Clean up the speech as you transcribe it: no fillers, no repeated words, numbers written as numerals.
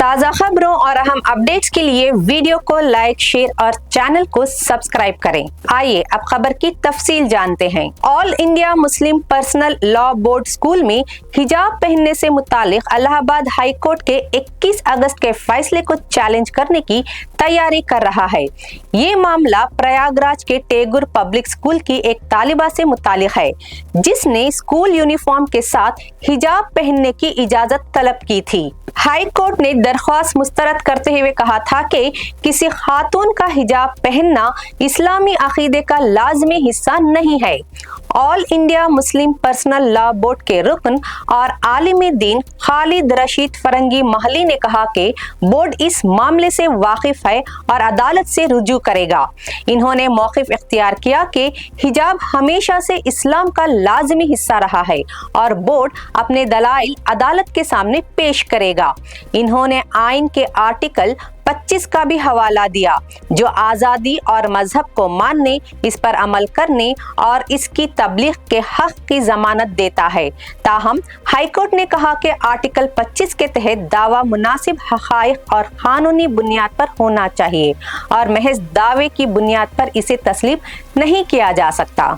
ताज़ा खबरों और अहम अपडेट्स के लिए वीडियो को लाइक, शेयर और चैनल को सब्सक्राइब करें। आइए अब खबर की तफसील जानते हैं। All India Muslim personal law board school में हिजाब पहनने से मुतालिक इलाहाबाद हाई कोर्ट के 21 अगस्त के फैसले को चैलेंज करने की तैयारी कर रहा है। ये मामला प्रयागराज के टेगुर पब्लिक स्कूल की एक तालिबा से मुतालिक है, जिसने स्कूल यूनिफॉर्म के साथ हिजाब पहनने की इजाजत तलब की थी। हाई कोर्ट ने दरख्वास्त मुस्तरद करते हुए कहा था कि किसी खातून का हिजाब पहनना इस्लामी अकीदे का लाजमी हिस्सा नहीं है। All India Muslim personal law board के रुकन और आलिम दीन खालिद रशीद फरंगी महली ने कहा कि बोर्ड इस मामले से वाकिफ है और अदालत से रुजू करेगा। इन्होंने मौक़िफ़ इख्तियार किया कि हिजाब हमेशा से इस्लाम का लाजमी हिस्सा रहा है और बोर्ड अपने दलाइल अदालत के सामने पेश करेगा। इन्होंने आइन के आर्टिकल 25 का भी हवाला दिया, जो आज़ादी और मजहब को मानने, इस पर अमल करने और इसकी तबलीग के हक की जमानत देता है। ताहम हाईकोर्ट ने कहा कि आर्टिकल 25 के तहत दावा मुनासिब हक़ाइक़ और कानूनी बुनियाद पर होना चाहिए और महज दावे की बुनियाद पर इसे तस्लीम नहीं किया जा सकता।